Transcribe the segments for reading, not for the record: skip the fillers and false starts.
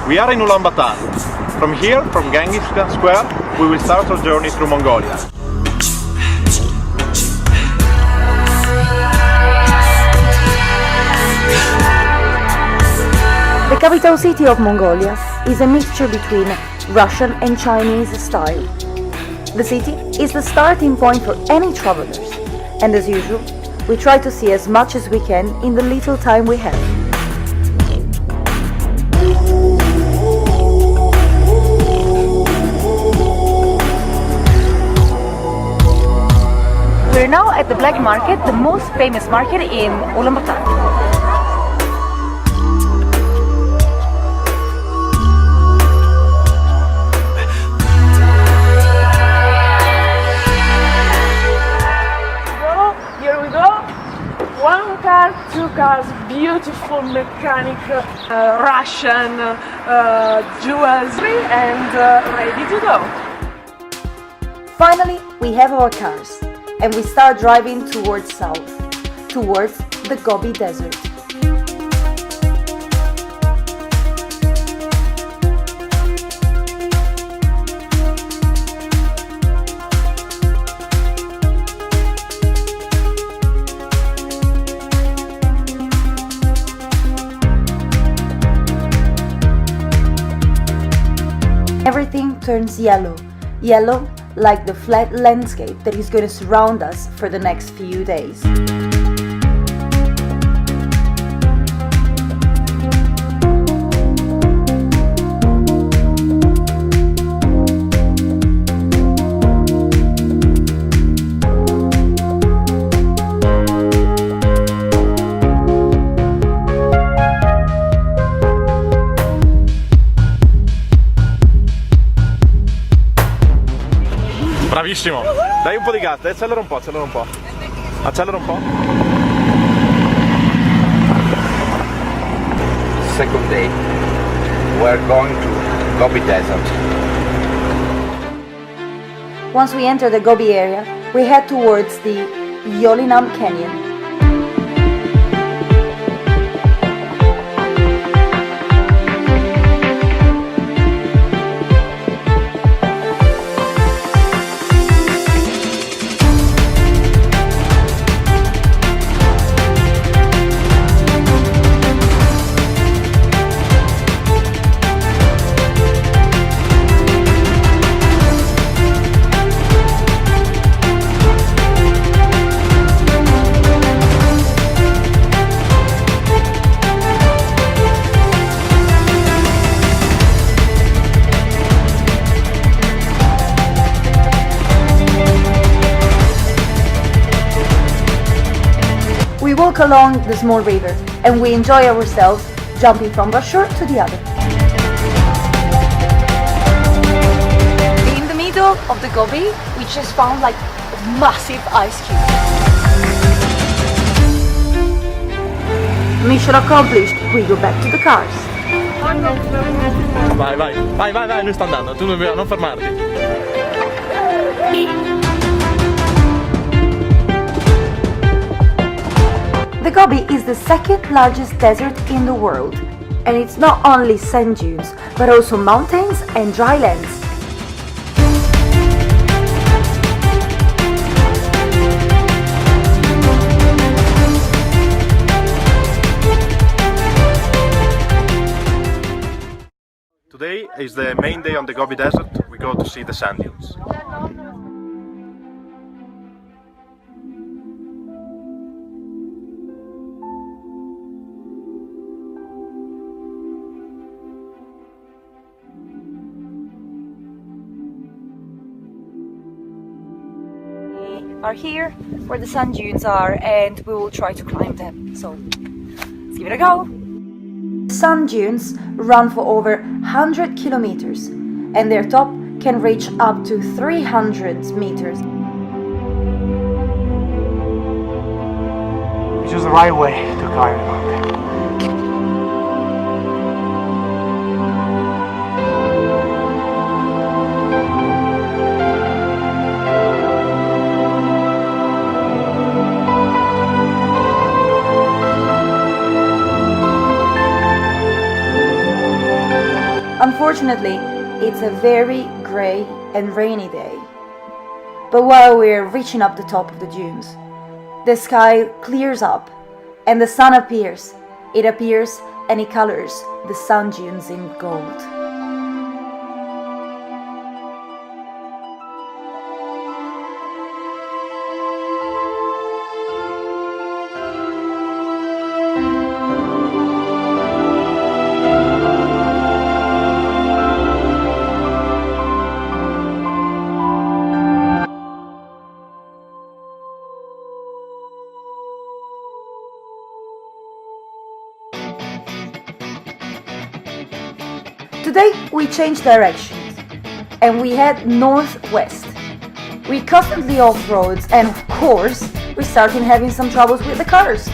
We are in Ulaanbaatar. From here, from Genghis Khan Square, we will start our journey through Mongolia. The capital city of Mongolia is a mixture between Russian and Chinese style. The city is the starting point for any travelers, and as usual, we try to see as much as we can in the little time we have. We're now at the Black Market, the most famous market in Ulaanbaatar. One car, two cars, beautiful mechanic, Russian jewelry, and ready to go. Finally, we have our cars, and we start driving towards south, towards the Gobi Desert. Everything turns yellow, yellow like the flat landscape that is going to surround us for the next few days. Bravissimo! Dai un po' di gas, accelera un po', accelera un po'. Accelera un po'. Second day, we're going to Gobi Desert. Once we enter the Gobi area, we head towards the Yolinam Canyon. We walk along the small river and we enjoy ourselves jumping from one shore to the other. In the middle of the Gobi, we just found like a massive ice cube. Mission accomplished, we go back to the cars. Vai, vai, vai, vai, vai, lui sta andando, tu non fermarti. The Gobi is the second largest desert in the world, and it's not only sand dunes, but also mountains and dry lands. Today is the main day on the Gobi Desert. We go to see the sand dunes. Are here where the sand dunes are, and we will try to climb them. So let's give it a go. Sand dunes run for over 100 kilometers, and their top can reach up to 300 meters. We choose the right way to climb the mountain. Unfortunately, it's a very grey and rainy day. But while we're reaching up the top of the dunes, the sky clears up and the sun appears. It appears and it colors the sand dunes in gold. Today we change directions and we head northwest. We constantly off roads and of course we started having some troubles with the cars.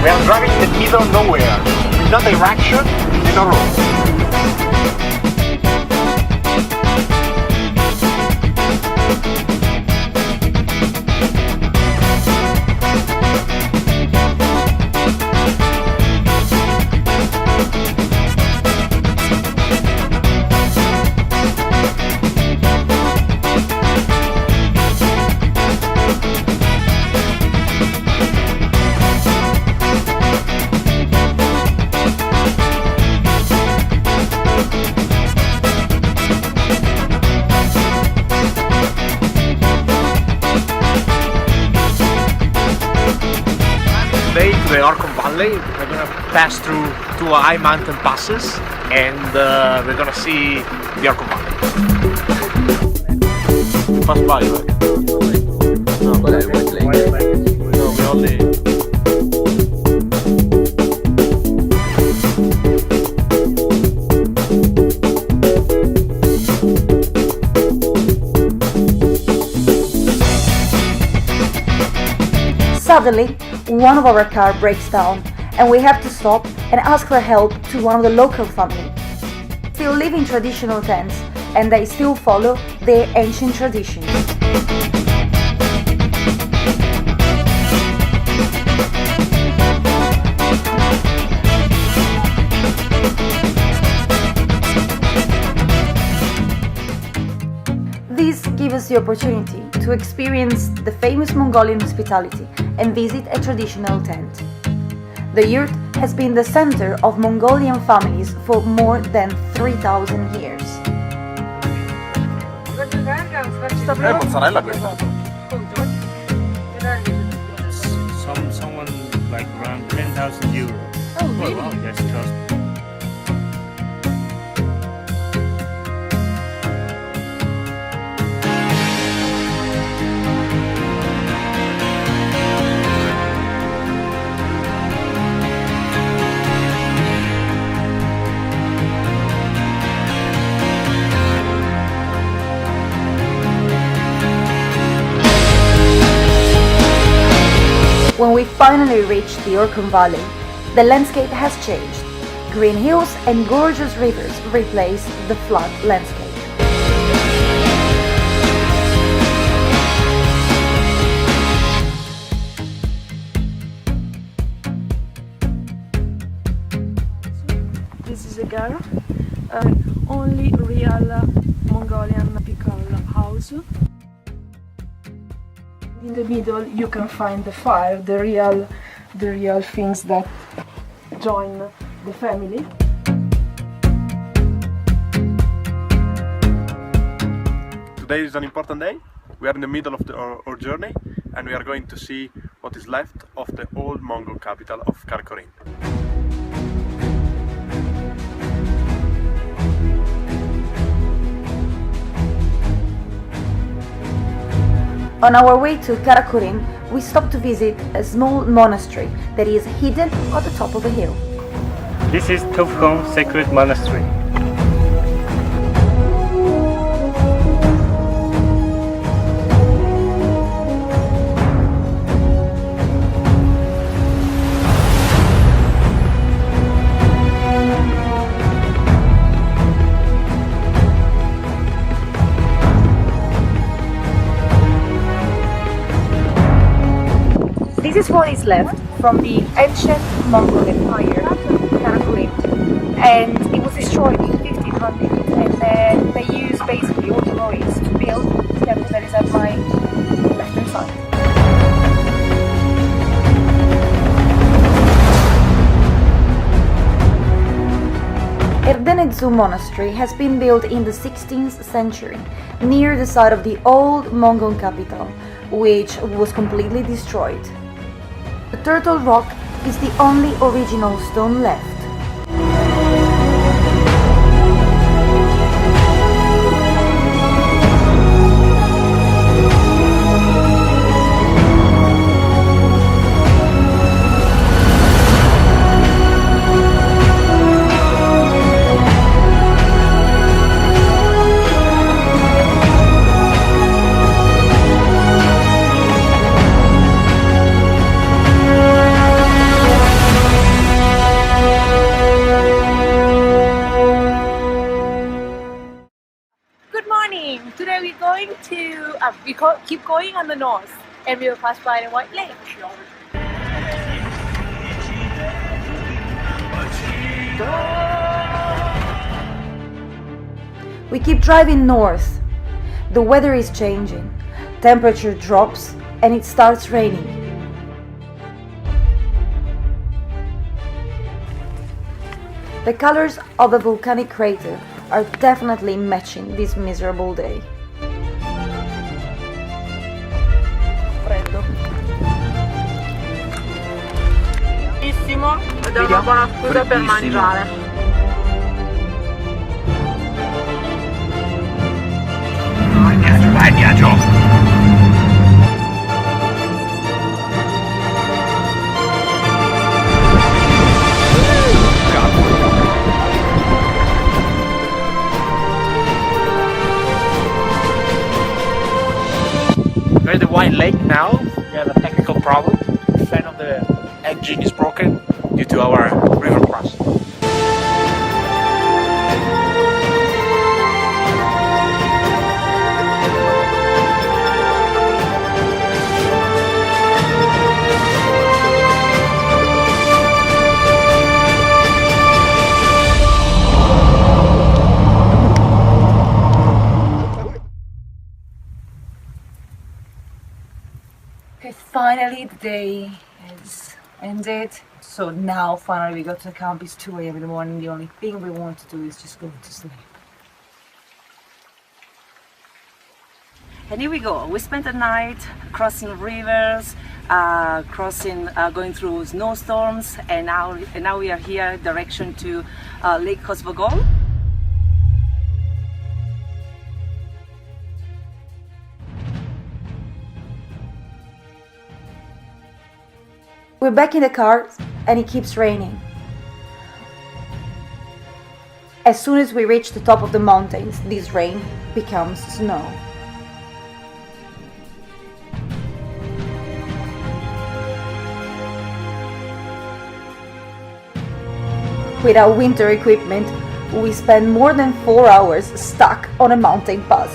We are driving in the middle of nowhere, with no direction and no road. Today to the Orcon Valley, we're gonna pass through two high mountain passes and we're gonna see the Orcon Valley. Pass by, right? No, no, we only... Suddenly, one of our car breaks down and we have to stop and ask for help to one of the local family. Still live in traditional tents and they still follow their ancient traditions. This gives us the opportunity to experience the famous Mongolian hospitality and visit a traditional tent. The yurt has been the center of Mongolian families for more than 3,000 years. mozzarella questa. Someone like around 10,000 euros. Oh, really? Wow, yes, trust. When we finally reached the Orcon Valley, the landscape has changed. Green hills and gorgeous rivers replace the flat landscape. This is a gara, only real Mongolian typical house. In the middle you can find the fire, the real things that join the family. Today is an important day. We are in the middle of our journey and we are going to see what is left of the old Mongol capital of Karakorum. On our way to Karakorum, we stopped to visit a small monastery that is hidden at the top of a hill. This is Tufkon Sacred Monastery. This is what is left from the ancient Mongol Empire, and it was destroyed in 1500. And then they used basically all the ruins to build the temple that is at my left-hand side. Erdenezu Monastery has been built in the 16th century near the site of the old Mongol capital, which was completely destroyed. The Turtle Rock is the only original stone left. Today we're going to keep going on the north, and we will pass by the White Lake. We keep driving north. The weather is changing. Temperature drops and it starts raining. The colors of the volcanic crater are definitely matching this miserable day. Freddo. Bellissimo, ed è una buona scusa per mangiare. Vai, viaggio! We're at the White Lake now. We have a technical problem. The fan of the engine is broken due to our river crossing. Okay, finally the day has ended. So now finally we got to the camp. It's 2 a.m. in the morning. The only thing we want to do is just go to sleep. And here we go. We spent the night crossing rivers, going through snowstorms, and now we are here direction to Lake Kosvogol. We're back in the car and it keeps raining. As soon as we reach the top of the mountains, this rain becomes snow. With our winter equipment, we spend more than 4 hours stuck on a mountain pass.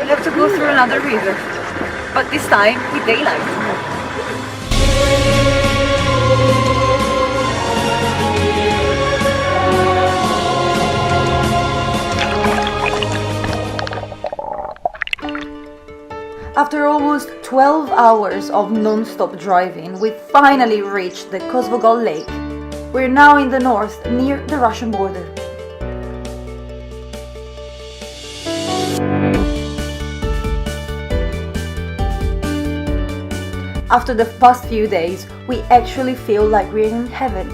We have to go through another river, but this time with daylight. After almost 12 hours of non-stop driving, we finally reached the Kosvogol Lake. We're now in the north, near the Russian border. After the past few days, we actually feel like we're in heaven.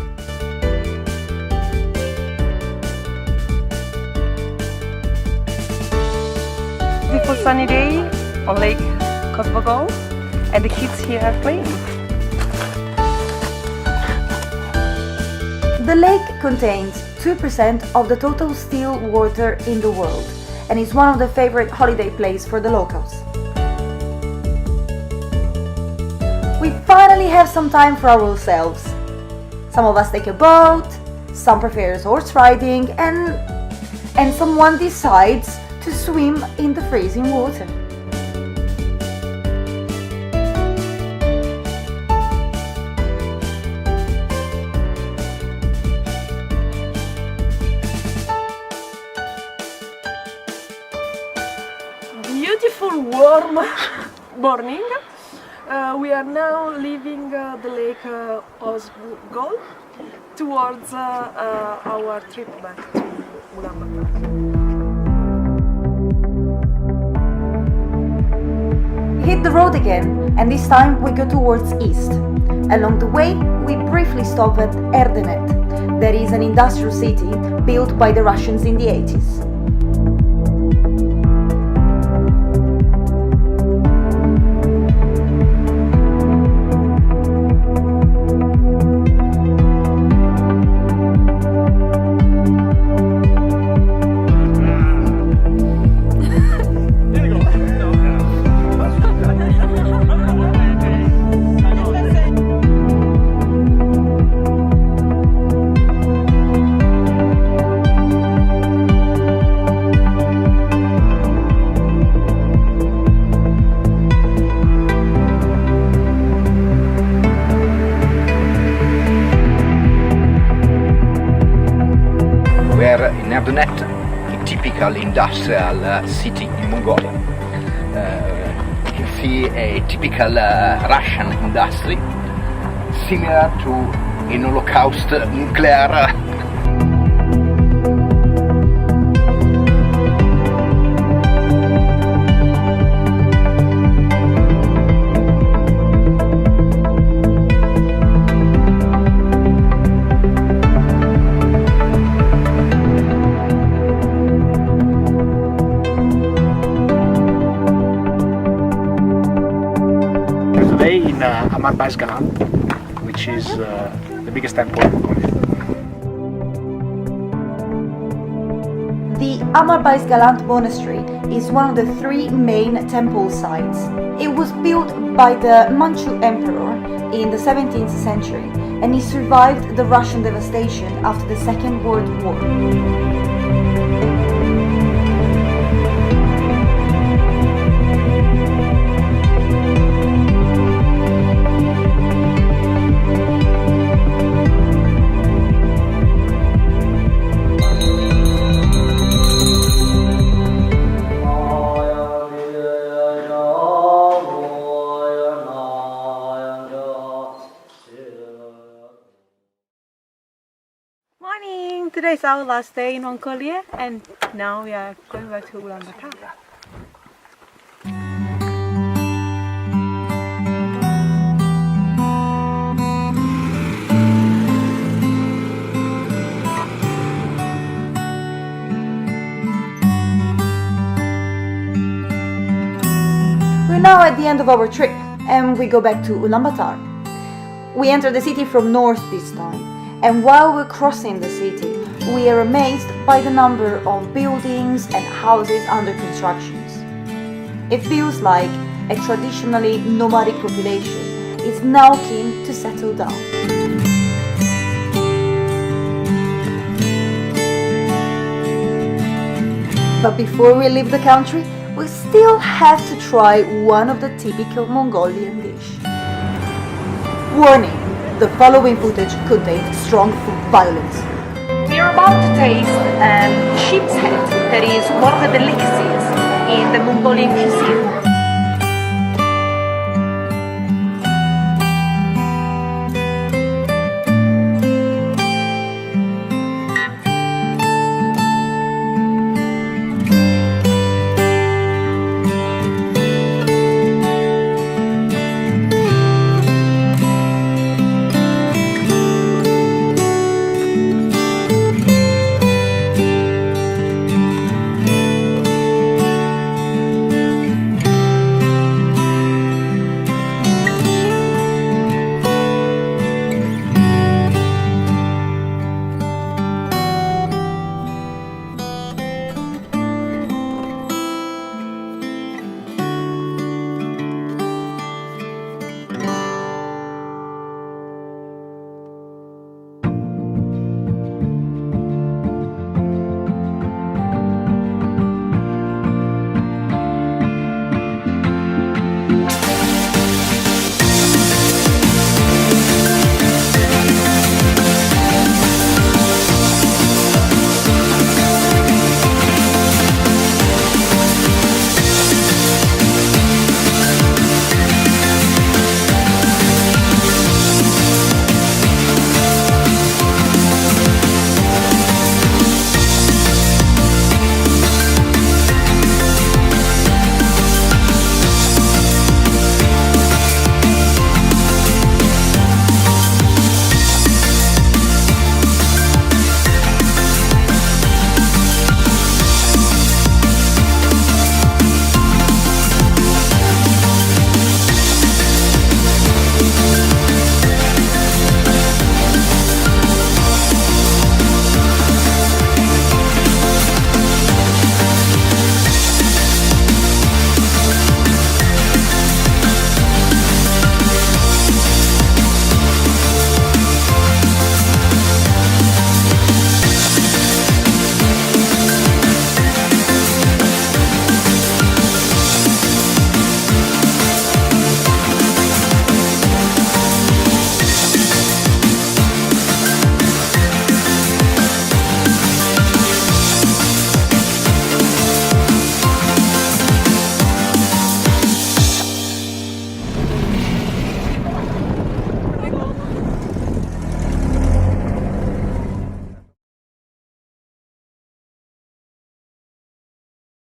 Beautiful sunny day on Lake Kosbogol, and the kids here are playing. The lake contains 2% of the total still water in the world and is one of the favorite holiday places for the locals. We finally have some time for ourselves. Some of us take a boat, some prefer horse riding, and someone decides to swim in the freezing water. Beautiful warm morning. We are now leaving the lake Osgol towards our trip back to Ulaanbaatar. We hit the road again, and this time we go towards east. Along the way, we briefly stop at Erdenet. That is an industrial city built by the Russians in the 80s. We're in Erdenet, a typical industrial city in Mongolia. You can see a typical Russian industry, similar to an Holocaust nuclear. Today in Amarbais Galant, which is the biggest temple in Mongolia. The Amarbais Galant Monastery is one of the 3 main temple sites. It was built by the Manchu Emperor in the 17th century, and it survived the Russian devastation after the Second World War. Morning! Today is our last day in Mongolia, and now we are going back to Ulaanbaatar. We're now at the end of our trip, and we go back to Ulaanbaatar. We enter the city from north this time, and while we're crossing the city, we are amazed by the number of buildings and houses under construction. It feels like a traditionally nomadic population is now keen to settle down. But before we leave the country, we still have to try one of the typical Mongolian dishes. Warning! The following footage contains strong food violence. We are about to taste sheep's head, that is one of the delicacies in the Mongolian cuisine.